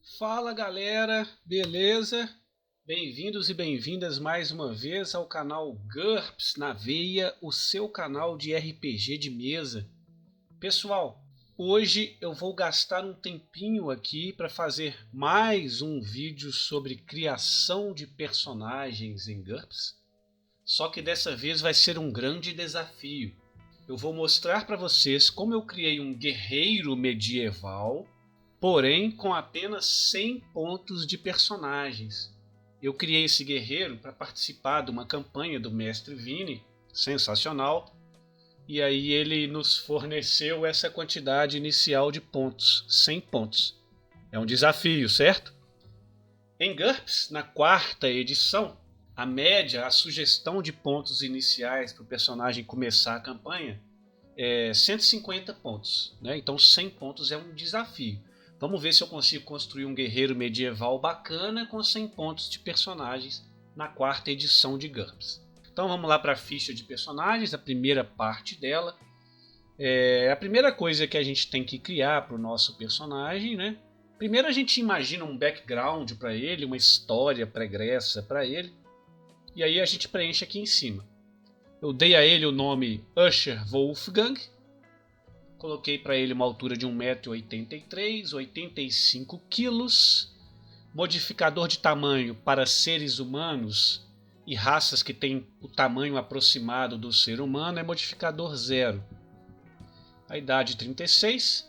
Fala galera, beleza? Bem-vindos e bem-vindas mais uma vez ao canal GURPS na Veia, o seu canal de RPG de mesa. Pessoal, hoje eu vou gastar um tempinho aqui para fazer mais um vídeo sobre criação de personagens em GURPS, só que dessa vez vai ser um grande desafio. Eu vou mostrar para vocês como eu criei um guerreiro medieval, porém com apenas 100 pontos de personagens. Eu criei esse guerreiro para participar de uma campanha do Mestre Vini, sensacional, e aí ele nos forneceu essa quantidade inicial de pontos, 100 pontos. É um desafio, certo? Em GURPS, na quarta edição, a média, a sugestão de pontos iniciais para o personagem começar a campanha é 150 pontos, né? Então 100 pontos é um desafio. Vamos ver se eu consigo construir um guerreiro medieval bacana com 100 pontos de personagens na quarta edição de GURPS. Então vamos lá para a ficha de personagens, a primeira parte dela. A primeira coisa que a gente tem que criar para o nosso personagem, né? Primeiro a gente imagina um background para ele, uma história pregressa para ele, e aí a gente preenche aqui em cima. Eu dei a ele o nome Usher Wolfgang, coloquei para ele uma altura de 1,83 m, 85 kg, modificador de tamanho para seres humanos e raças que têm o tamanho aproximado do ser humano é modificador 0. A idade 36.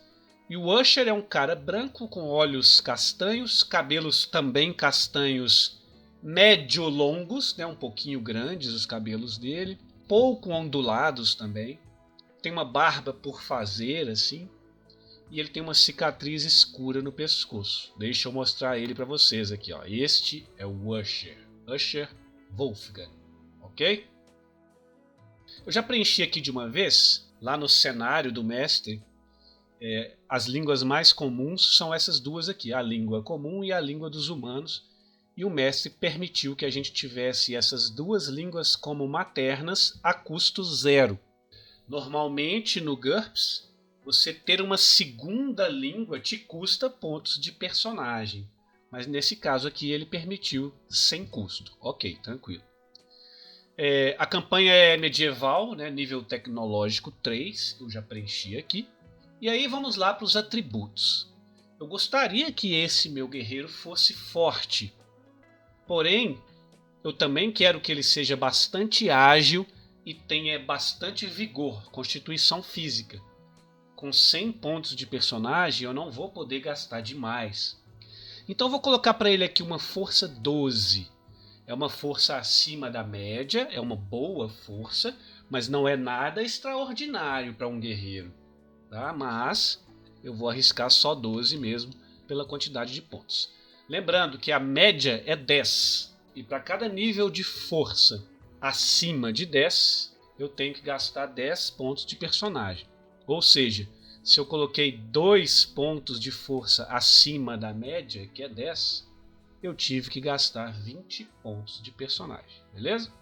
E o Usher é um cara branco com olhos castanhos, cabelos também castanhos médio longos, né, um pouquinho grandes os cabelos dele, pouco ondulados também. Tem uma barba por fazer assim, e ele tem uma cicatriz escura no pescoço. Deixa eu mostrar ele para vocês aqui, ó. Este é o Usher Wolfgang, ok? Eu já preenchi aqui de uma vez, lá no cenário do mestre. As línguas mais comuns são essas duas aqui, a língua comum e a língua dos humanos, e o mestre permitiu que a gente tivesse essas duas línguas como maternas a custo 0. Normalmente no GURPS, você ter uma segunda língua te custa pontos de personagem, mas nesse caso aqui ele permitiu sem custo. Ok, tranquilo. A campanha é medieval, né, nível tecnológico 3, eu já preenchi aqui. E aí vamos lá para os atributos. Eu gostaria que esse meu guerreiro fosse forte, porém eu também quero que ele seja bastante ágil e tenha bastante vigor, constituição física. Com 100 pontos de personagem eu não vou poder gastar demais. Então vou colocar para ele aqui uma força 12. É uma força acima da média, é uma boa força, mas não é nada extraordinário para um guerreiro. Tá? Mas eu vou arriscar só 12 mesmo pela quantidade de pontos. Lembrando que a média é 10. E para cada nível de força acima de 10, eu tenho que gastar 10 pontos de personagem. Ou seja, se eu coloquei 2 pontos de força acima da média, que é 10, eu tive que gastar 20 pontos de personagem. Beleza?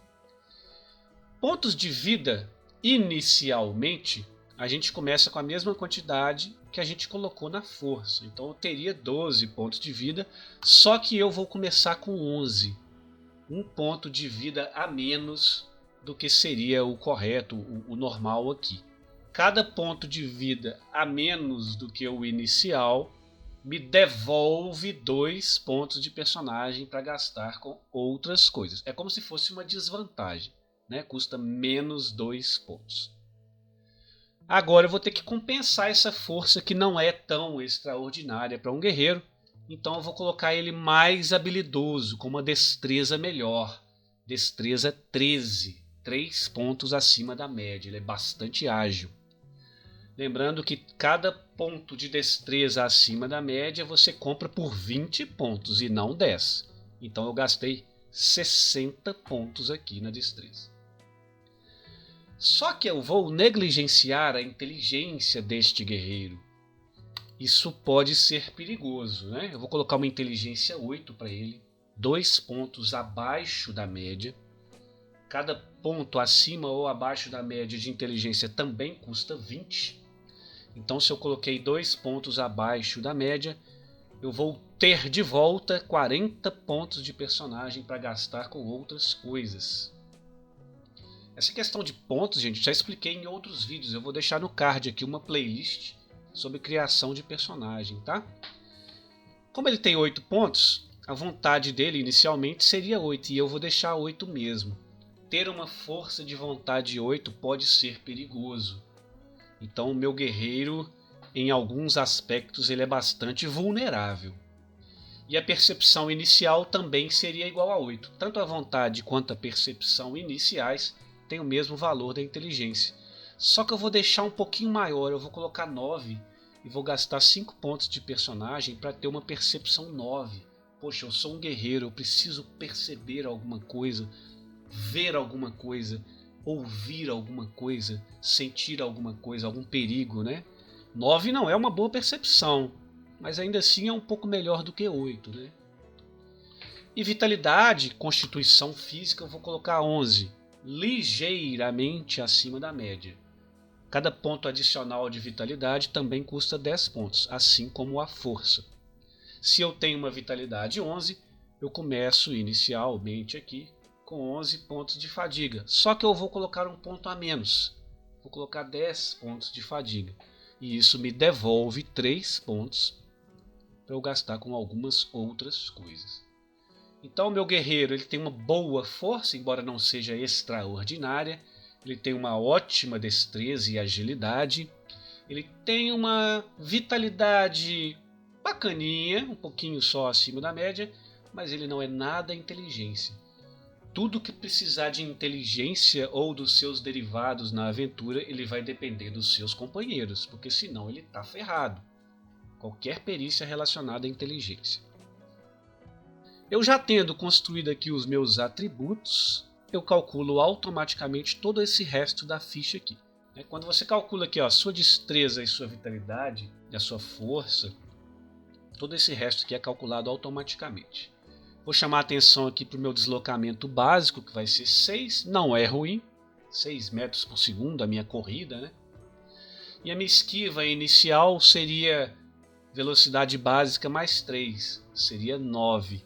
Pontos de vida, inicialmente, a gente começa com a mesma quantidade que a gente colocou na força. Então eu teria 12 pontos de vida, só que eu vou começar com 11. Um ponto de vida a menos do que seria o correto, o normal aqui. Cada ponto de vida a menos do que o inicial me devolve 2 pontos de personagem para gastar com outras coisas. É como se fosse uma desvantagem, né? Custa menos 2 pontos. Agora eu vou ter que compensar essa força que não é tão extraordinária para um guerreiro. Então eu vou colocar ele mais habilidoso, com uma destreza melhor. Destreza 13, 3 pontos acima da média. Ele é bastante ágil. Lembrando que cada ponto de destreza acima da média você compra por 20 pontos e não 10. Então eu gastei 60 pontos aqui na destreza. Só que eu vou negligenciar a inteligência deste guerreiro. Isso pode ser perigoso, né? Eu vou colocar uma inteligência 8 para ele, 2 pontos abaixo da média. Cada ponto acima ou abaixo da média de inteligência também custa 20. Então, se eu coloquei 2 pontos abaixo da média, eu vou ter de volta 40 pontos de personagem para gastar com outras coisas. Essa questão de pontos, gente, já expliquei em outros vídeos. Eu vou deixar no card aqui uma playlist sobre criação de personagem, tá? Como ele tem 8 pontos, a vontade dele inicialmente seria 8 e eu vou deixar 8 mesmo. Ter uma força de vontade 8 pode ser perigoso. Então o meu guerreiro, em alguns aspectos, ele é bastante vulnerável. E a percepção inicial também seria igual a 8. Tanto a vontade quanto a percepção iniciais têm o mesmo valor da inteligência. Só que eu vou deixar um pouquinho maior, eu vou colocar 9 e vou gastar 5 pontos de personagem para ter uma percepção 9. Poxa, eu sou um guerreiro, eu preciso perceber alguma coisa, ver alguma coisa, ouvir alguma coisa, sentir alguma coisa, algum perigo, né? 9 não é uma boa percepção, mas ainda assim é um pouco melhor do que 8, né? E vitalidade, constituição física, eu vou colocar 11, ligeiramente acima da média. Cada ponto adicional de vitalidade também custa 10 pontos, assim como a força. Se eu tenho uma vitalidade 11, eu começo inicialmente aqui com 11 pontos de fadiga. Só que eu vou colocar um ponto a menos. Vou colocar 10 pontos de fadiga. E isso me devolve 3 pontos para eu gastar com algumas outras coisas. Então o meu guerreiro ele tem uma boa força, embora não seja extraordinária. Ele tem uma ótima destreza e agilidade. Ele tem uma vitalidade bacaninha, um pouquinho só acima da média, mas ele não é nada inteligência. Tudo que precisar de inteligência ou dos seus derivados na aventura, ele vai depender dos seus companheiros, porque senão ele está ferrado. Qualquer perícia relacionada à inteligência. Eu já tendo construído aqui os meus atributos, eu calculo automaticamente todo esse resto da ficha aqui. Quando você calcula aqui a sua destreza e sua vitalidade, e a sua força, todo esse resto aqui é calculado automaticamente. Vou chamar a atenção aqui para o meu deslocamento básico, que vai ser 6, não é ruim, 6 metros por segundo a minha corrida, né? E a minha esquiva inicial seria velocidade básica mais 3, seria 9.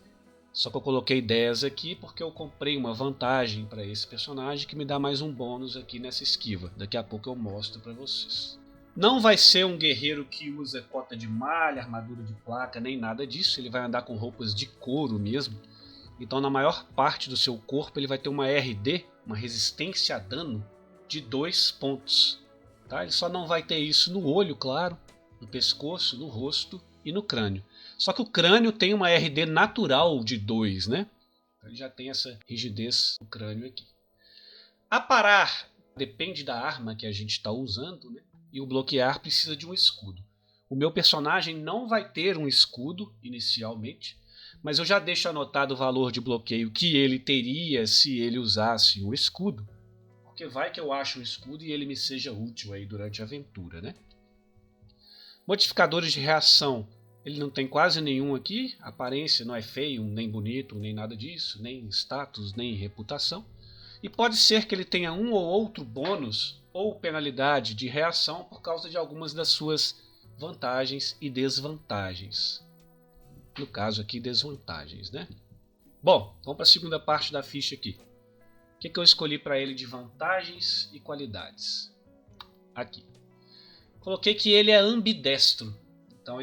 Só que eu coloquei 10 aqui porque eu comprei uma vantagem para esse personagem que me dá mais um bônus aqui nessa esquiva. Daqui a pouco eu mostro para vocês. Não vai ser um guerreiro que usa cota de malha, armadura de placa, nem nada disso. Ele vai andar com roupas de couro mesmo. Então na maior parte do seu corpo ele vai ter uma RD, uma resistência a dano, de 2 pontos. Tá? Ele só não vai ter isso no olho, claro, no pescoço, no rosto e no crânio. Só que o crânio tem uma RD natural de 2, né? Ele já tem essa rigidez no crânio aqui. Aparar depende da arma que a gente está usando, né? E o bloquear precisa de um escudo. O meu personagem não vai ter um escudo inicialmente, mas eu já deixo anotado o valor de bloqueio que ele teria se ele usasse o escudo, porque vai que eu acho um escudo e ele me seja útil aí durante a aventura, né? Modificadores de reação. Ele não tem quase nenhum aqui, a aparência não é feio, nem bonito, nem nada disso, nem status, nem reputação. E pode ser que ele tenha um ou outro bônus ou penalidade de reação por causa de algumas das suas vantagens e desvantagens. No caso aqui, desvantagens, né? Bom, vamos para a segunda parte da ficha aqui. O que eu escolhi para ele de vantagens e qualidades? Aqui. Coloquei que ele é ambidestro. Então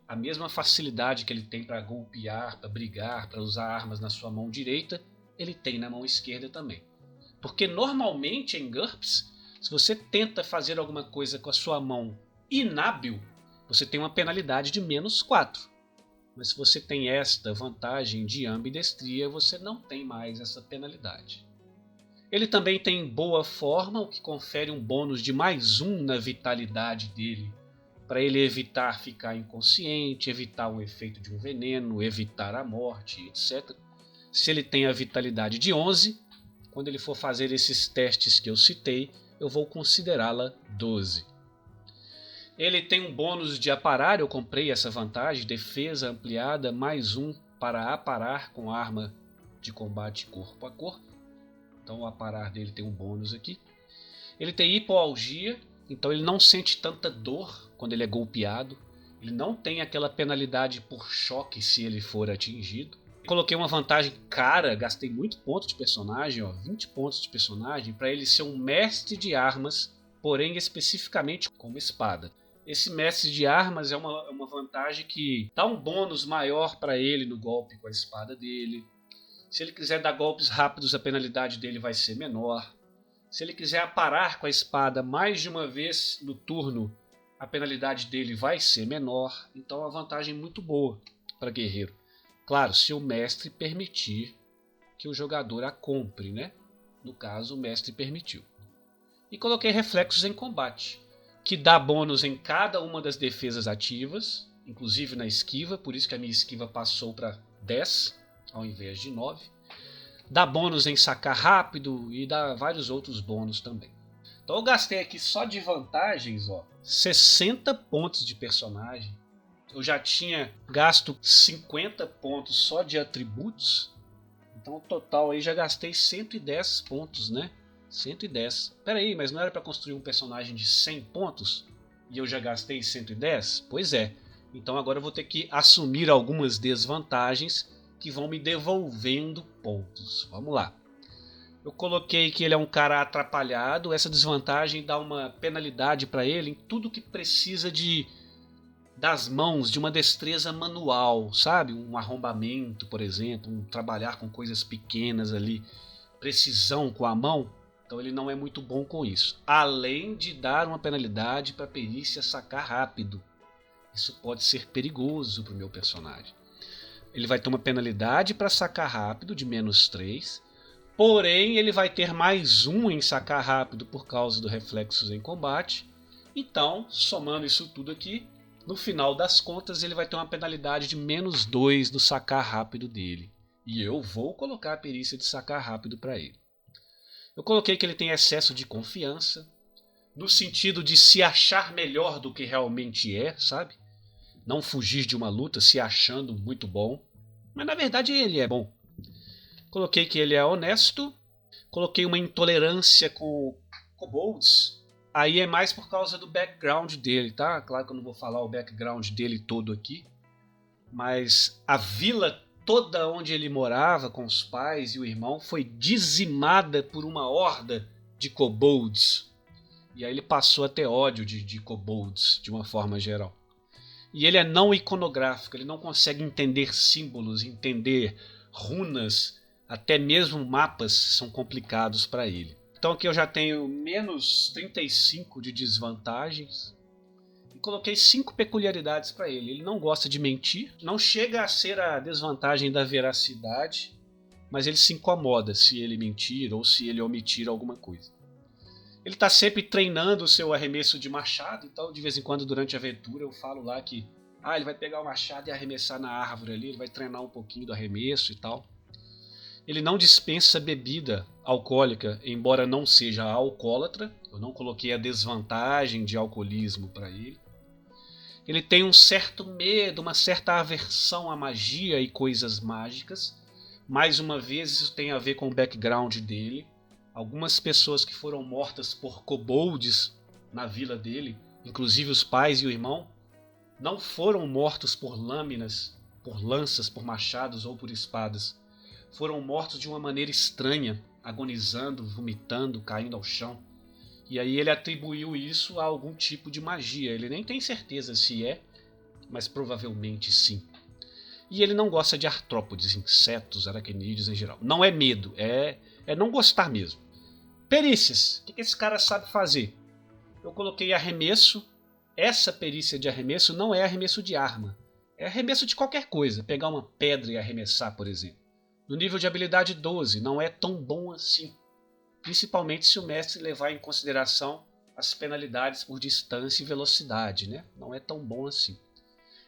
a mesma facilidade que ele tem para golpear, para brigar, para usar armas na sua mão direita, ele tem na mão esquerda também. Porque normalmente em GURPS, se você tenta fazer alguma coisa com a sua mão inábil, você tem uma penalidade de menos 4. Mas se você tem esta vantagem de ambidestria, você não tem mais essa penalidade. Ele também tem boa forma, o que confere um bônus de mais 1 na vitalidade dele, para ele evitar ficar inconsciente, evitar o efeito de um veneno, evitar a morte, etc. Se ele tem a vitalidade de 11, quando ele for fazer esses testes que eu citei, eu vou considerá-la 12. Ele tem um bônus de aparar, eu comprei essa vantagem, defesa ampliada, mais 1 para aparar com arma de combate corpo a corpo. Então o aparar dele tem um bônus aqui. Ele tem hipoalgia, então ele não sente tanta dor quando ele é golpeado. Ele não tem aquela penalidade por choque se ele for atingido. Coloquei uma vantagem cara, gastei muito ponto de personagem, 20 pontos de personagem, para ele ser um mestre de armas, porém especificamente como espada. Esse mestre de armas é uma vantagem que dá um bônus maior para ele no golpe com a espada dele. Se ele quiser dar golpes rápidos, a penalidade dele vai ser menor. Se ele quiser aparar com a espada mais de uma vez no turno, a penalidade dele vai ser menor. Então é uma vantagem muito boa para guerreiro. Claro, se o mestre permitir que o jogador a compre, né? No caso, o mestre permitiu. E coloquei reflexos em combate, que dá bônus em cada uma das defesas ativas, inclusive na esquiva, por isso que a minha esquiva passou para 10 ao invés de 9. Dá bônus em sacar rápido e dá vários outros bônus também. Então eu gastei aqui só de vantagens, 60 pontos de personagem. Eu já tinha gasto 50 pontos só de atributos. Então, no total aí já gastei 110 pontos, né? 110. Pera aí, mas não era para construir um personagem de 100 pontos? E eu já gastei 110? Pois é. Então agora eu vou ter que assumir algumas desvantagens que vão me devolvendo pontos. Vamos lá. Eu coloquei que ele é um cara atrapalhado. Essa desvantagem dá uma penalidade para ele em tudo que precisa das mãos, de uma destreza manual, sabe? Um arrombamento, por exemplo, trabalhar com coisas pequenas ali, precisão com a mão. Então ele não é muito bom com isso. Além de dar uma penalidade para a perícia sacar rápido. Isso pode ser perigoso para o meu personagem. Ele vai ter uma penalidade para sacar rápido de -3. Porém, ele vai ter mais 1 em sacar rápido por causa do reflexos em combate. Então, somando isso tudo aqui, no final das contas ele vai ter uma penalidade de -2 no sacar rápido dele. E eu vou colocar a perícia de sacar rápido para ele. Eu coloquei que ele tem excesso de confiança, no sentido de se achar melhor do que realmente é, sabe? Não fugir de uma luta se achando muito bom. Mas na verdade ele é bom. Coloquei que ele é honesto. Coloquei uma intolerância com kobolds. Aí é mais por causa do background dele, tá? Claro que eu não vou falar o background dele todo aqui. Mas a vila toda onde ele morava com os pais e o irmão foi dizimada por uma horda de kobolds. E aí ele passou a ter ódio de kobolds, de uma forma geral. E ele é não iconográfico, ele não consegue entender símbolos, entender runas, até mesmo mapas são complicados para ele. Então aqui eu já tenho -35 de desvantagens. E coloquei 5 peculiaridades para ele. Ele não gosta de mentir, não chega a ser a desvantagem da veracidade, mas ele se incomoda se ele mentir ou se ele omitir alguma coisa. Ele está sempre treinando o seu arremesso de machado, então de vez em quando durante a aventura eu falo lá que ele vai pegar o machado e arremessar na árvore ali, ele vai treinar um pouquinho do arremesso e tal. Ele não dispensa bebida alcoólica, embora não seja alcoólatra. Eu não coloquei a desvantagem de alcoolismo para ele. Ele tem um certo medo, uma certa aversão à magia e coisas mágicas. Mais uma vez, isso tem a ver com o background dele. Algumas pessoas que foram mortas por kobolds na vila dele, inclusive os pais e o irmão, não foram mortos por lâminas, por lanças, por machados ou por espadas. Foram mortos de uma maneira estranha, agonizando, vomitando, caindo ao chão. E aí ele atribuiu isso a algum tipo de magia. Ele nem tem certeza se é, mas provavelmente sim. E ele não gosta de artrópodes, insetos, aracnídeos em geral. Não é medo, é não gostar mesmo. Perícias. O que esse cara sabe fazer? Eu coloquei arremesso. Essa perícia de arremesso não é arremesso de arma. É arremesso de qualquer coisa. Pegar uma pedra e arremessar, por exemplo. No nível de habilidade 12, não é tão bom assim. Principalmente se o mestre levar em consideração as penalidades por distância e velocidade, né? Não é tão bom assim.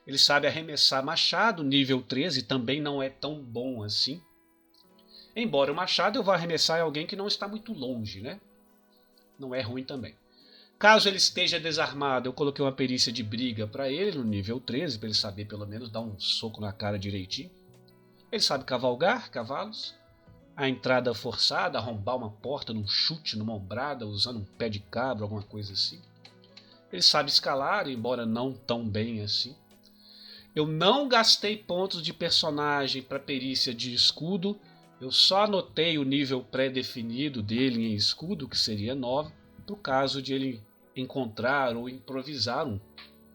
Ele sabe arremessar machado, nível 13, também não é tão bom assim. Embora o machado eu vá arremessar em alguém que não está muito longe, né? Não é ruim também. Caso ele esteja desarmado, eu coloquei uma perícia de briga para ele no nível 13, para ele saber pelo menos dar um soco na cara direitinho. Ele sabe cavalgar cavalos, a entrada forçada, arrombar uma porta num chute, numa ombrada, usando um pé de cabra, alguma coisa assim. Ele sabe escalar, embora não tão bem assim. Eu não gastei pontos de personagem para perícia de escudo. Eu só anotei o nível pré-definido dele em escudo, que seria 9, para o caso de ele encontrar ou improvisar um.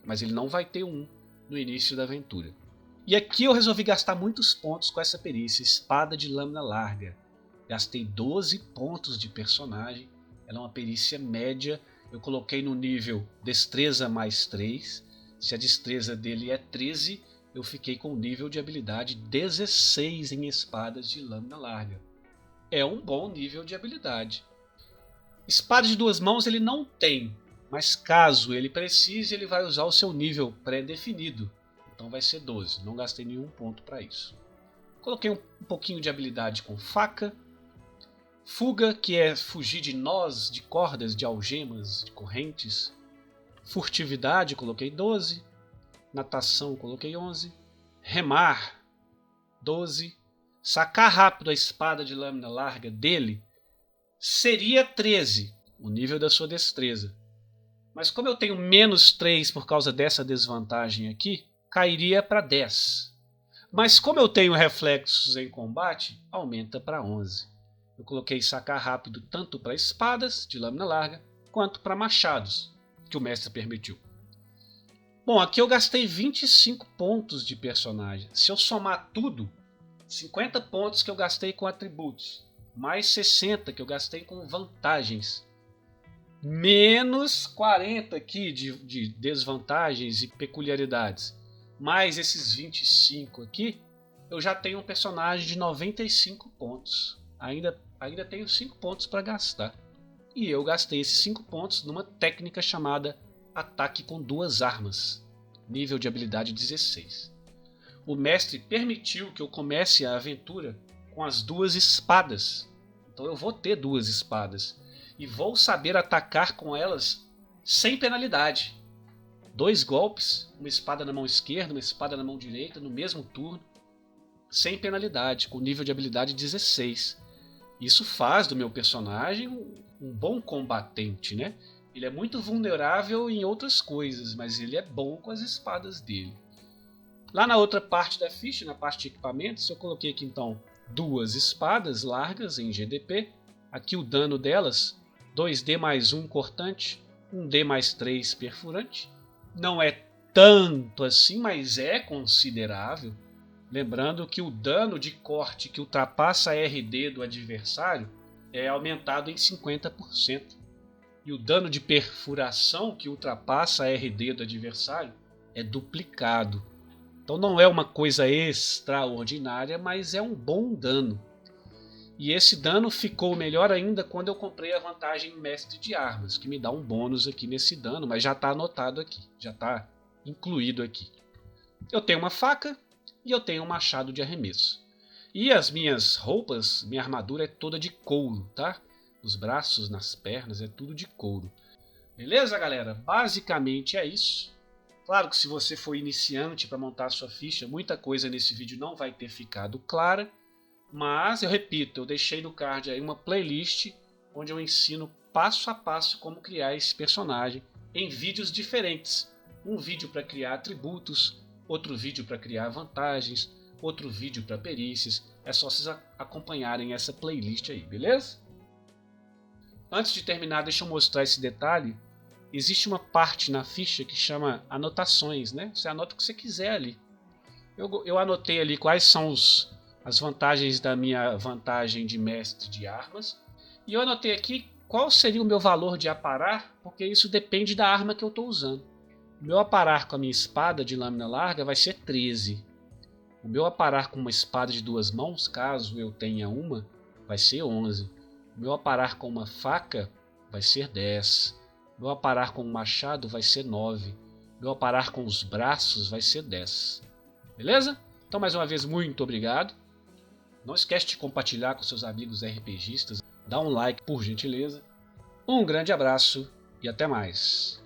Mas ele não vai ter um no início da aventura. E aqui eu resolvi gastar muitos pontos com essa perícia, Espada de Lâmina Larga. Gastei 12 pontos de personagem. Ela é uma perícia média. Eu coloquei no nível Destreza mais 3. Se a destreza dele é 13, eu fiquei com o nível de habilidade 16 em espadas de lâmina larga. É um bom nível de habilidade. Espada de 2 mãos ele não tem, mas caso ele precise, ele vai usar o seu nível pré-definido. Então vai ser 12, não gastei nenhum ponto para isso. Coloquei um pouquinho de habilidade com faca. Fuga, que é fugir de nós, de cordas, de algemas, de correntes. Furtividade, coloquei 12. Natação, coloquei 11. Remar, 12. Sacar rápido a espada de lâmina larga dele seria 13, o nível da sua destreza. Mas como eu tenho menos 3 por causa dessa desvantagem aqui, cairia para 10. Mas como eu tenho reflexos em combate, aumenta para 11. Eu coloquei sacar rápido tanto para espadas de lâmina larga, quanto para machados, que o mestre permitiu. Bom, aqui eu gastei 25 pontos de personagem. Se eu somar tudo, 50 pontos que eu gastei com atributos, mais 60 que eu gastei com vantagens, menos 40 aqui de desvantagens e peculiaridades, mais esses 25 aqui, eu já tenho um personagem de 95 pontos. Ainda tenho 5 pontos para gastar. E eu gastei esses 5 pontos numa técnica chamada Ataque com 2 armas, nível de habilidade 16. O mestre permitiu que eu comece a aventura com as 2 espadas. Então eu vou ter 2 espadas e vou saber atacar com elas sem penalidade. 2 golpes, uma espada na mão esquerda, uma espada na mão direita, no mesmo turno, sem penalidade, com nível de habilidade 16. Isso faz do meu personagem um bom combatente, né? Ele é muito vulnerável em outras coisas, mas ele é bom com as espadas dele. Lá na outra parte da ficha, na parte de equipamentos, eu coloquei aqui então 2 espadas largas em GDP. Aqui o dano delas, 2D mais 1 cortante, 1D mais 3 perfurante. Não é tanto assim, mas é considerável. Lembrando que o dano de corte que ultrapassa a RD do adversário é aumentado em 50%. E o dano de perfuração que ultrapassa a RD do adversário é duplicado. Então não é uma coisa extraordinária, mas é um bom dano. E esse dano ficou melhor ainda quando eu comprei a vantagem Mestre de Armas, que me dá um bônus aqui nesse dano, mas já está anotado aqui, já está incluído aqui. Eu tenho uma faca e eu tenho um machado de arremesso. E as minhas roupas, minha armadura é toda de couro, tá? Os braços, nas pernas, é tudo de couro. Beleza, galera? Basicamente é isso. Claro que se você for iniciante para montar a sua ficha, muita coisa nesse vídeo não vai ter ficado clara. Mas, eu repito, eu deixei no card aí uma playlist onde eu ensino passo a passo como criar esse personagem em vídeos diferentes. Um vídeo para criar atributos, outro vídeo para criar vantagens, outro vídeo para perícias. É só vocês acompanharem essa playlist aí, beleza? Antes de terminar, deixa eu mostrar esse detalhe. Existe uma parte na ficha que chama anotações, né? Você anota o que você quiser ali. Eu anotei ali quais são as vantagens da minha vantagem de mestre de armas. E eu anotei aqui qual seria o meu valor de aparar, porque isso depende da arma que eu estou usando. O meu aparar com a minha espada de lâmina larga vai ser 13. O meu aparar com uma espada de 2 mãos, caso eu tenha uma, vai ser 11. O meu aparar com uma faca vai ser 10. O meu aparar com um machado vai ser 9. O meu aparar com os braços vai ser 10. Beleza? Então, mais uma vez, muito obrigado. Não esquece de compartilhar com seus amigos RPGistas. Dá um like, por gentileza. Um grande abraço e até mais.